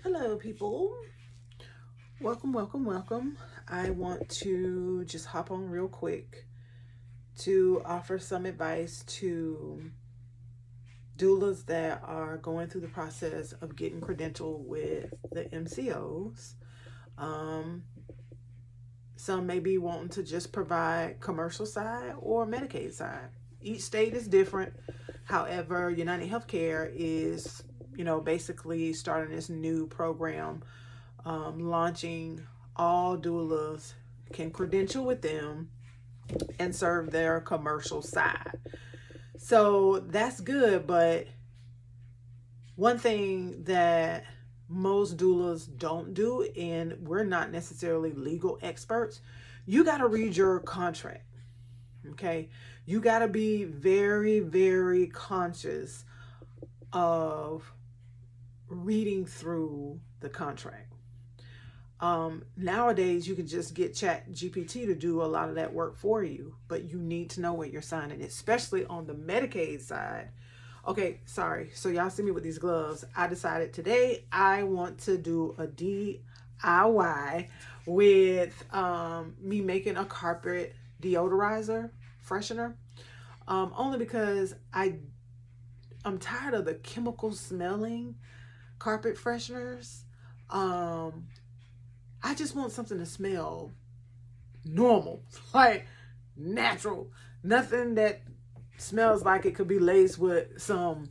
Hello, people. Welcome, welcome, welcome. I want to just hop on real quick to offer some advice to doulas that are going through the process of getting credentialed with the MCOs. Um, some may be wanting to just provide commercial side or Medicaid side. Each state is different. However, United Healthcare is, basically starting this new program, launching all doulas can credential with them and serve their commercial side. So that's good, but one thing that most doulas don't do, and we're not necessarily legal experts, you got to read your contract. Okay. You got to be very, very conscious of reading through the contract. Nowadays, you can just get Chat GPT to do a lot of that work for you, but you need to know what you're signing, especially on the Medicaid side. Okay, sorry. So y'all see me with these gloves. I decided today I want to do a DIY with me making a carpet deodorizer freshener. Only because I'm tired of the chemical smelling carpet fresheners. I just want something to smell normal, like natural. Nothing that smells like it could be laced with something.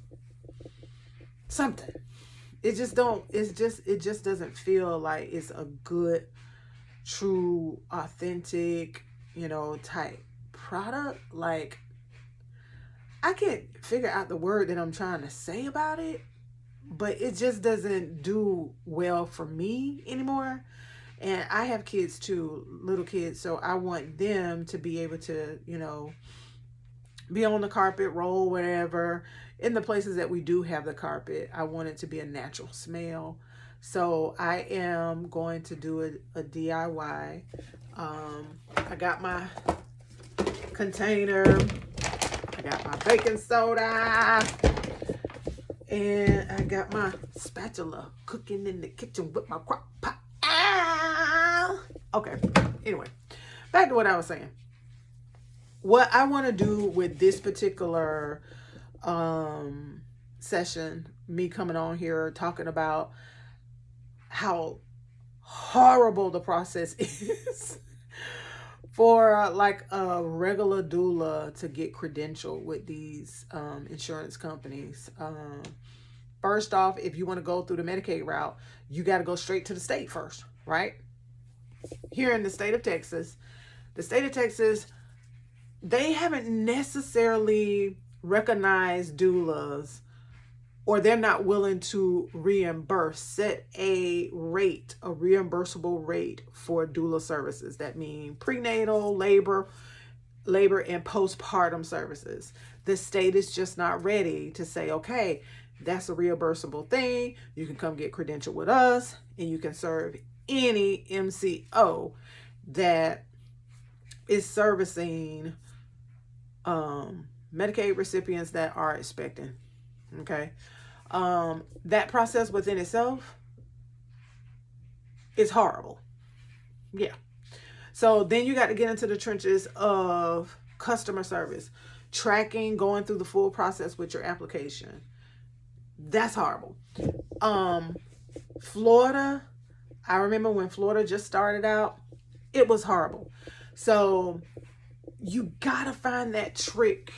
It just doesn't feel like it's a good, true, authentic, type product. Like, I can't figure out the word that I'm trying to say about it, but it just doesn't do well for me anymore. And I have kids too, little kids, so I want them to be able to, be on the carpet, roll, whatever. In the places that we do have the carpet, I want it to be a natural smell. So I am going to do a DIY. I got my container, I got my baking soda, and I got my spatula cooking in the kitchen with my crock pot. Okay, anyway, back to what I was saying. What I want to do with this particular session, me coming on here talking about how horrible the process is for like a regular doula to get credentialed with these insurance companies. First off, if you want to go through the Medicaid route, you got to go straight to the state first, right? Here in the state of Texas, they haven't necessarily recognized doulas, or they're not willing to set a reimbursable rate for doula services. That means prenatal, labor and postpartum services. The state is just not ready to say, okay, that's a reimbursable thing. You can come get credentialed with us and you can serve any MCO that is servicing Medicaid recipients that are expecting. Okay. That process within itself is horrible. Yeah. So then you got to get into the trenches of customer service, tracking, going through the full process with your application. That's horrible. Florida, I remember when Florida just started out, it was horrible. So you gotta find that trick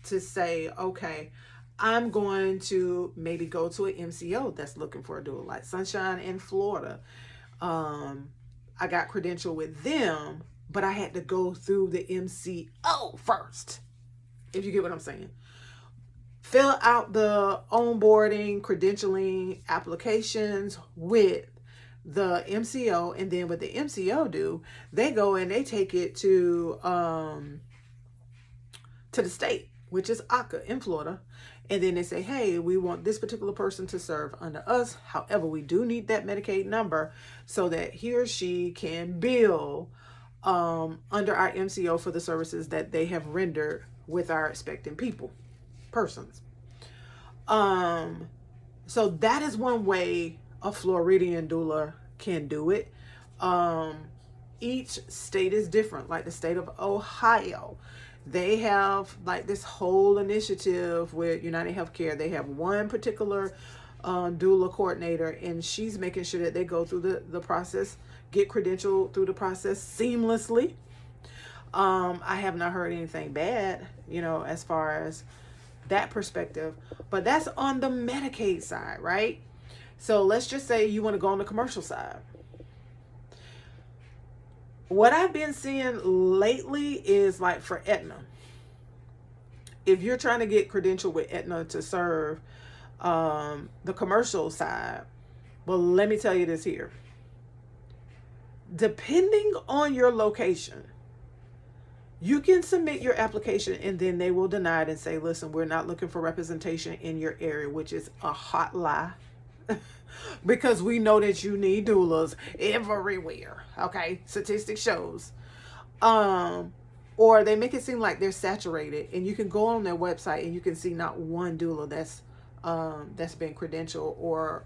to say, okay, I'm going to maybe go to an MCO that's looking for a doula, like Sunshine in Florida. I got credentialed with them, but I had to go through the MCO first, if you get what I'm saying. Fill out the onboarding, credentialing applications with the MCO, and then what the MCO do, they go and they take it to the state, which is ACA in Florida, and then they say, hey, we want this particular person to serve under us. However, we do need that Medicaid number so that he or she can bill under our MCO for the services that they have rendered with our expecting persons. So that is one way a Floridian doula can do it. Each state is different. Like the state of Ohio, they have like this whole initiative with United Healthcare. They have one particular doula coordinator, and she's making sure that they go through the process, get credentialed through the process seamlessly. I have not heard anything bad, as far as that perspective, but that's on the Medicaid side, right? So let's just say you want to go on the commercial side. What I've been seeing lately is like for Aetna, if you're trying to get credentialed with Aetna to serve the commercial side, well, let me tell you this here. Depending on your location, you can submit your application and then they will deny it and say, listen, we're not looking for representation in your area, which is a hot lie. Because we know that you need doulas everywhere. Okay, statistics shows. Or they make it seem like they're saturated, and you can go on their website and you can see not one doula that's been credentialed or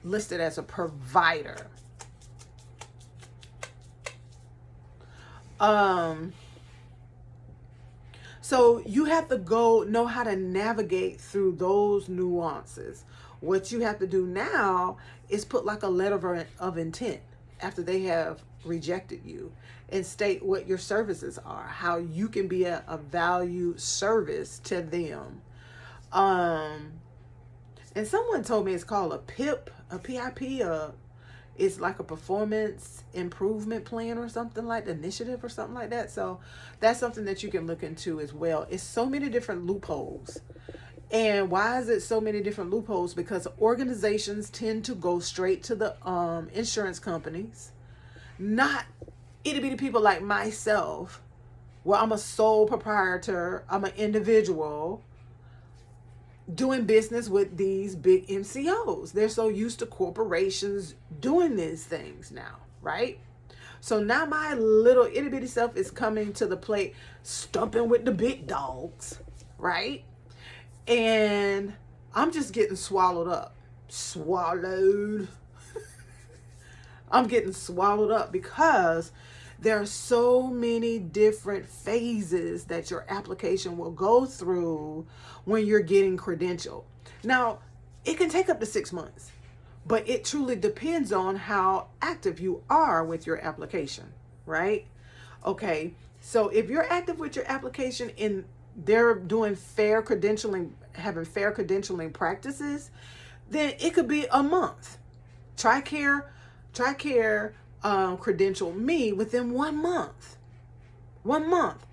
listed as a provider. So you have to know how to navigate through those nuances. What you have to do now is put like a letter of intent after they have rejected you, and state what your services are, how you can be a valued service to them. And someone told me it's called a PIP, it's like a performance improvement plan or something like the initiative or something like that. So that's something that you can look into as well. It's so many different loopholes. And why is it so many different loopholes? Because organizations tend to go straight to the insurance companies, not itty bitty people like myself, where I'm a sole proprietor, I'm an individual doing business with these big MCOs. They're so used to corporations doing these things now, right? So now my little itty bitty self is coming to the plate, stumping with the big dogs, right? And I'm just getting swallowed up. I'm getting swallowed up because there are so many different phases that your application will go through when you're getting credentialed. Now, it can take up to 6 months, but it truly depends on how active you are with your application, right? Okay, so if you're active with your application and they're doing fair credentialing, having fair credentialing practices, then it could be a month. TRICARE credentialed me within 1 month. 1 month.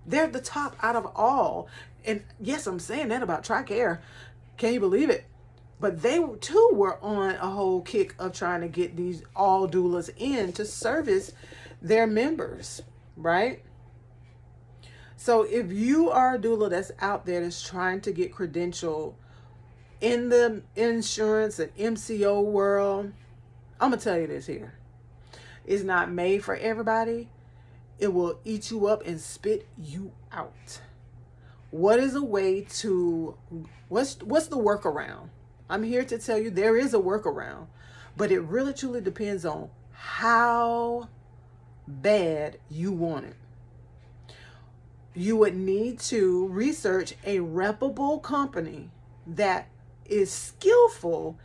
They're the top out of all. And yes, I'm saying that about TRICARE. Can you believe it? But they too were on a whole kick of trying to get these all doulas in to service their members, right? So if you are a doula that's out there that's trying to get credentialed in the insurance and MCO world, I'm going to tell you this here. It's not made for everybody. It will eat you up and spit you out. What is a way to, what's the workaround? I'm here to tell you there is a workaround, but it really truly depends on how bad you want it. You would need to research a reputable company that is skillful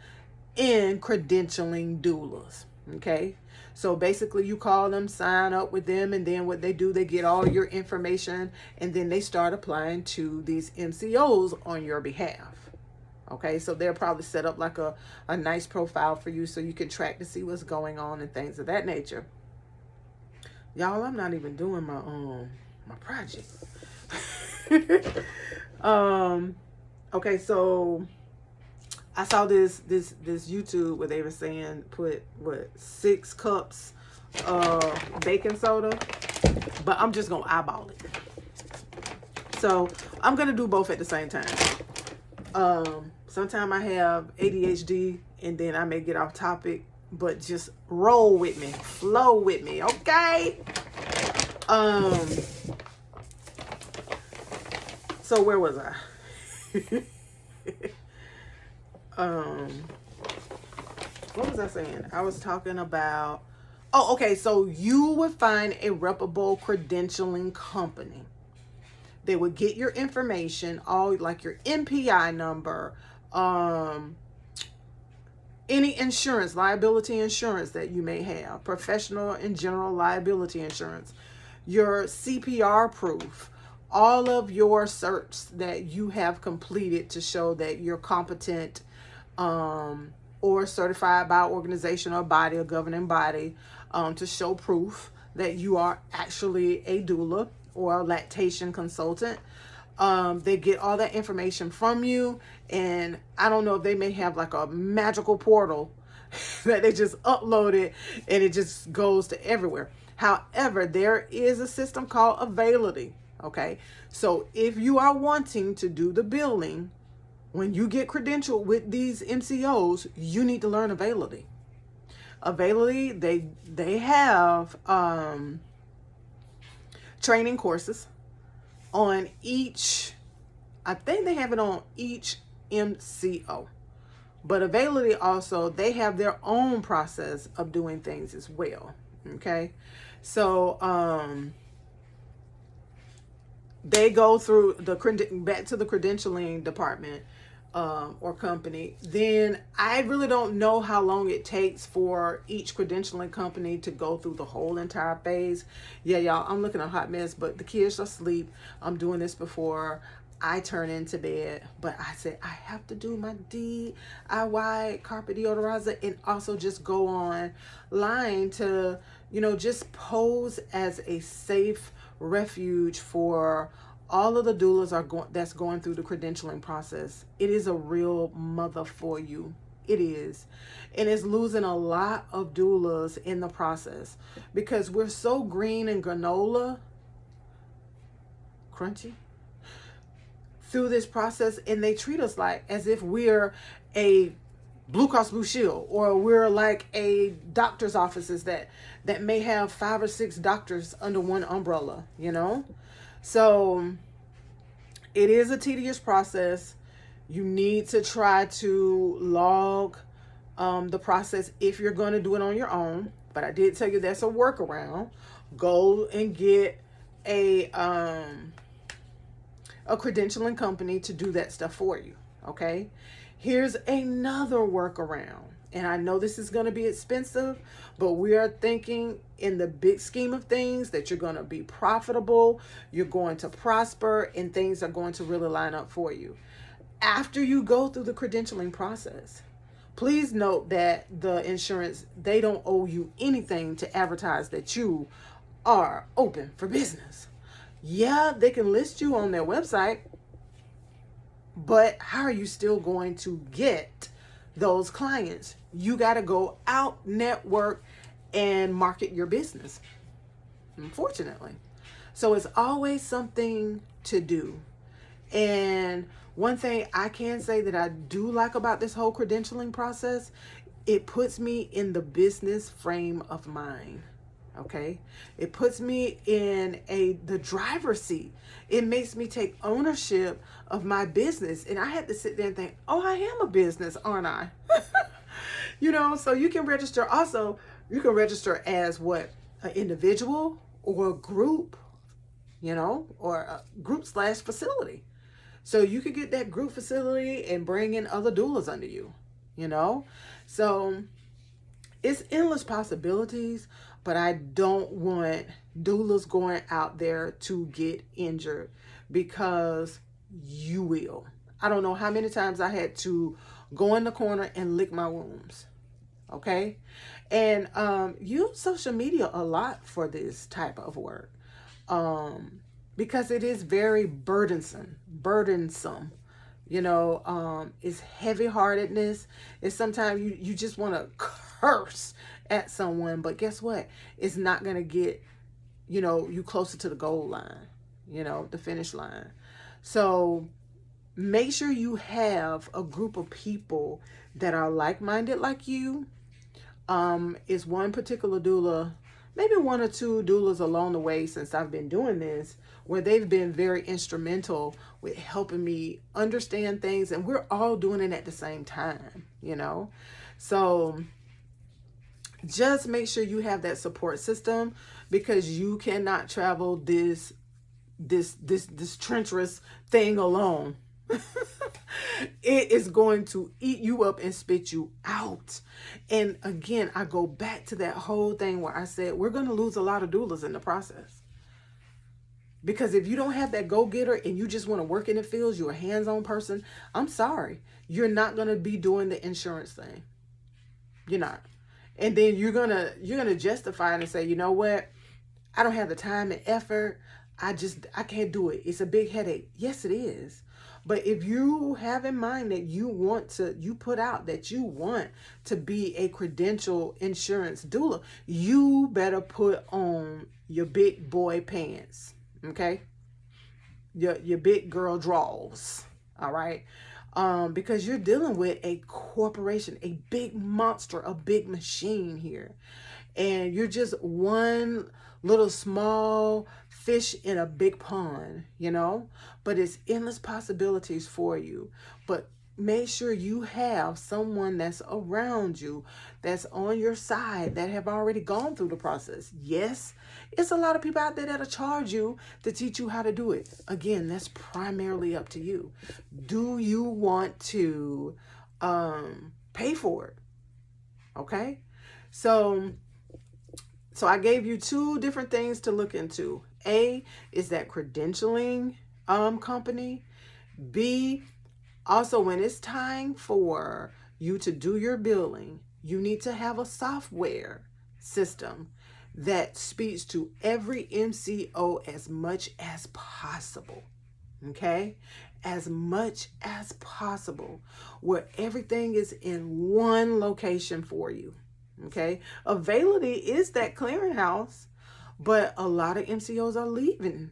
in credentialing doulas. Okay, so basically you call them, sign up with them, and then what they do, they get all your information, and then they start applying to these MCOs on your behalf. Okay, so they'll probably set up like a nice profile for you so you can track to see what's going on and things of that nature. Y'all, I'm not even doing my project. Okay, so I saw this YouTube where they were saying put 6 cups of baking soda, but I'm just gonna eyeball it. So I'm gonna do both at the same time. Sometimes I have ADHD and then I may get off topic, but just roll with me, flow with me, okay? So where was I? What was I saying? I was talking about, oh, okay. So you would find a reputable credentialing company. They would get your information, all like your NPI number, um, any insurance, liability insurance that you may have, professional and general liability insurance, your CPR proof, all of your certs that you have completed to show that you're competent, or certified by organization or body or governing body, to show proof that you are actually a doula or a lactation consultant. They get all that information from you, and I don't know if they may have like a magical portal that they just upload it and it just goes to everywhere. However, there is a system called Availity. Okay, so if you are wanting to do the billing when you get credentialed with these MCOs, you need to learn Availity. Availity, they have training courses on each, I think they have it on each MCO. But Availity also, they have their own process of doing things as well. Okay. So they go through back to the credentialing department, or company. Then I really don't know how long it takes for each credentialing company to go through the whole entire phase. Yeah, y'all, I'm looking a hot mess, but the kids are asleep. I'm doing this before I turn into bed, but I said I have to do my DIY carpet deodorizer and also just go online to, just pose as a safe refuge for all of the doulas that's going through the credentialing process. It is a real mother for you. It is. And it's losing a lot of doulas in the process because we're so green and granola, crunchy, through this process, and they treat us like as if we're a Blue Cross Blue Shield, or we're like a doctor's offices that may have 5 or 6 doctors under one umbrella, So it is a tedious process. You need to try to log the process if you're going to do it on your own. But I did tell you that's a workaround. Go and get a credentialing company to do that stuff for you. Okay. Here's another workaround. And I know this is going to be expensive, but we are thinking in the big scheme of things that you're going to be profitable, you're going to prosper, and things are going to really line up for you. After you go through the credentialing process, please note that the insurance, they don't owe you anything to advertise that you are open for business. Yeah, they can list you on their website, but how are you still going to get those clients? You got to go out, network, and market your business, unfortunately. So it's always something to do. And one thing I can say that I do like about this whole credentialing process, it puts me in the business frame of mind. Okay, it puts me in the driver's seat. It makes me take ownership of my business, and I had to sit there and think, oh, I am a business, aren't I? So you can register. Also, you can register as what, an individual or a group, or a group/facility. So you could get that group facility and bring in other doulas under you. So it's endless possibilities. But I don't want doulas going out there to get injured, because you will. I don't know how many times I had to go in the corner and lick my wounds. Okay. And use social media a lot for this type of work, because it is very burdensome. It's heavy-heartedness. It's sometimes you just want to curse at someone, but guess what? It's not going to get, you closer to the goal line, the finish line. So make sure you have a group of people that are like-minded like you. Is one particular doula, maybe 1 or 2 doulas along the way since I've been doing this, where they've been very instrumental with helping me understand things, and we're all doing it at the same time, So Just make sure you have that support system, because you cannot travel this treacherous thing alone. It is going to eat you up and spit you out. And again, I go back to that whole thing where I said we're going to lose a lot of doulas in the process. Because if you don't have that go-getter and you just want to work in the fields, you're a hands-on person, I'm sorry, you're not going to be doing the insurance thing. You're not. And then you're gonna justify it and say, you know what, I don't have the time and effort. I can't do it. It's a big headache. Yes, it is. But if you have in mind that you put out that you want to be a credential insurance doula, you better put on your big boy pants, okay? Your big girl draws, all right? Because you're dealing with a corporation, a big monster, a big machine here. And you're just one little small fish in a big pond, you know? But it's endless possibilities for you. But make sure you have someone that's around you, that's on your side, that have already gone through the process. Yes, it's a lot of people out there that'll charge you to teach you how to do it. Again, that's primarily up to you. Do you want to pay for it? Okay? So I gave you two different things to look into. A is that credentialing company. B, also, when it's time for you to do your billing, you need to have a software system that speaks to every MCO as much as possible. Okay? As much as possible, where everything is in one location for you. Okay? Availity is that clearinghouse, but a lot of MCOs are leaving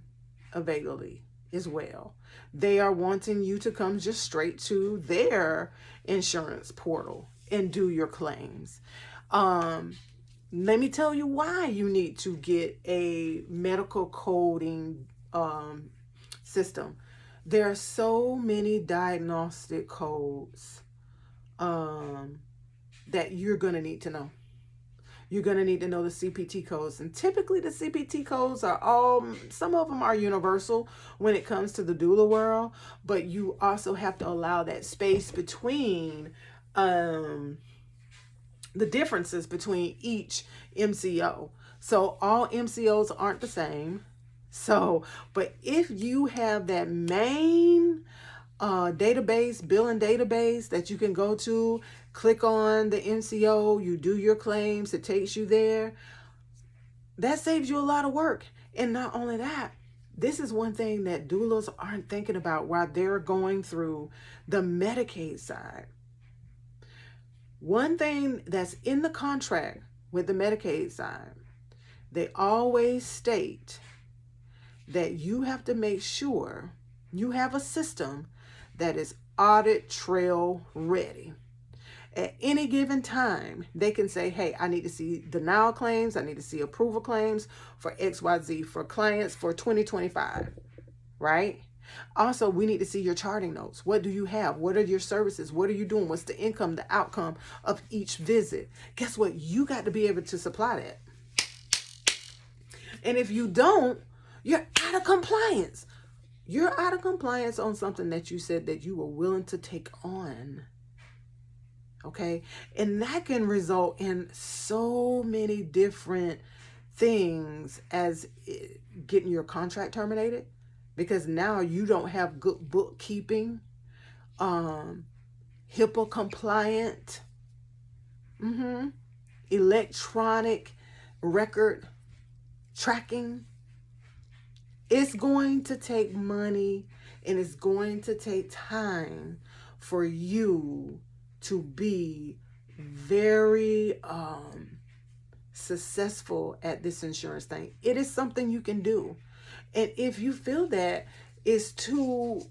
Availity as well. They are wanting you to come just straight to their insurance portal and do your claims. Let me tell you why you need to get a medical coding system. There are so many diagnostic codes that you're going to need to know. You're going to need to know the CPT codes. And typically the CPT codes are some of them are universal when it comes to the doula world, but you also have to allow that space between the differences between each MCO. So all MCOs aren't the same. So, but if you have that main database, billing database that you can go to, click on the MCO, you do your claims, it takes you there. That saves you a lot of work. And not only that, this is one thing that doulas aren't thinking about while they're going through the Medicaid side. One thing that's in the contract with the Medicaid side, they always state that you have to make sure you have a system that is audit trail ready. At any given time, they can say, hey, I need to see denial claims. I need to see approval claims for XYZ for clients for 2025, right? Also, we need to see your charting notes. What do you have? What are your services? What are you doing? What's the income, the outcome of each visit? Guess what? You got to be able to supply that. And if you don't, you're out of compliance. You're out of compliance on something that you said that you were willing to take on. Okay? And that can result in so many different things, as getting your contract terminated, because now you don't have good bookkeeping, HIPAA compliant, electronic record tracking. It's going to take money and it's going to take time for you to be very successful at this insurance thing. It is something you can do. And if you feel that it's too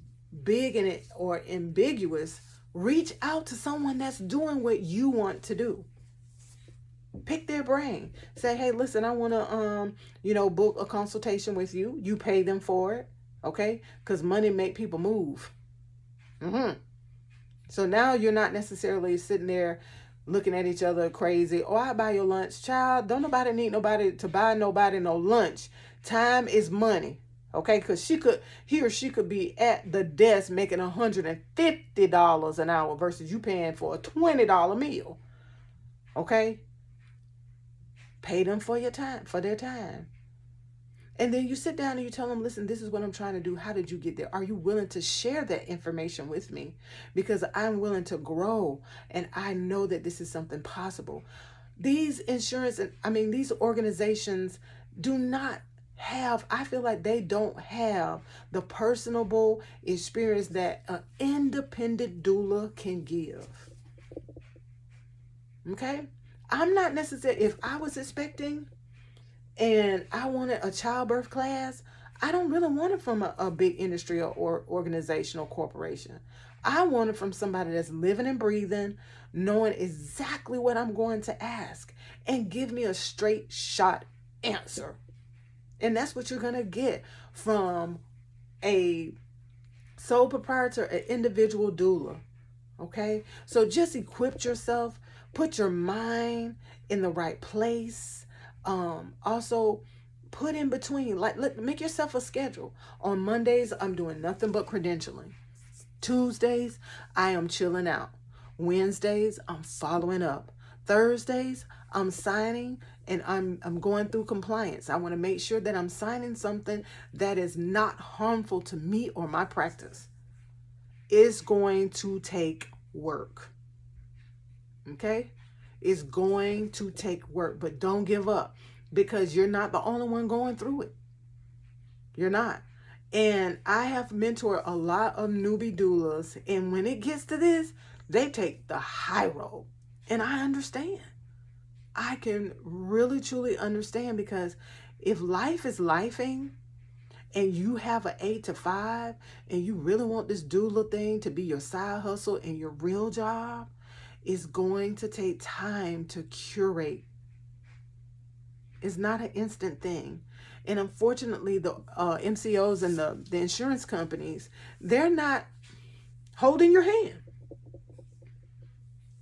big in it or ambiguous, reach out to someone that's doing what you want to do. Pick their brain. Say, hey, listen, I want to, book a consultation with you. You pay them for it, okay? Because money make people move. So now you're not necessarily sitting there looking at each other crazy. Oh, I buy your lunch. Child, don't nobody need nobody to buy nobody no lunch. Time is money. Okay, because he or she could be at the desk making $150 an hour versus you paying for a $20 meal. Okay? Pay them for your time, for their time. And then you sit down and you tell them, listen, this is what I'm trying to do. How did you get there? Are you willing to share that information with me? Because I'm willing to grow and I know that this is something possible. These these organizations do not have, I feel like they don't have the personable experience that an independent doula can give. Okay? I'm not necessarily, if I was expecting and I wanted a childbirth class, I don't really want it from a big industry or organizational corporation. I want it from somebody that's living and breathing, knowing exactly what I'm going to ask, and give me a straight shot answer. And that's what you're going to get from a sole proprietor, an individual doula. Okay? So just equip yourself, put your mind in the right place. Also put in between, make yourself a schedule. On Mondays, I'm doing nothing but credentialing. Tuesdays, I am chilling out. Wednesdays, I'm following up. Thursdays, I'm signing and I'm going through compliance. I want to make sure that I'm signing something that is not harmful to me or my practice. It's going to take work. Okay? It's going to take work, but don't give up because you're not the only one going through it. You're not. And I have mentored a lot of newbie doulas, and when it gets to this, they take the high road. And I understand. I can really truly understand, because if life is lifing and you have an 8 to 5 and you really want this doula thing to be your side hustle and your real job, it's going to take time to curate. It's not an instant thing. And unfortunately, the MCOs and the insurance companies, they're not holding your hand.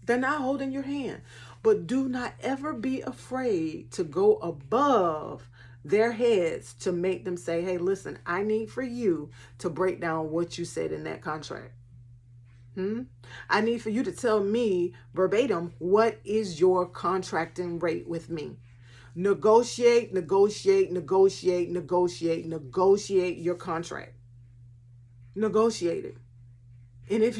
They're not holding your hand. But do not ever be afraid to go above their heads to make them say, hey, listen, I need for you to break down what you said in that contract. I need for you to tell me verbatim, what is your contracting rate with me? Negotiate, negotiate, negotiate, negotiate, negotiate your contract. Negotiate it. And if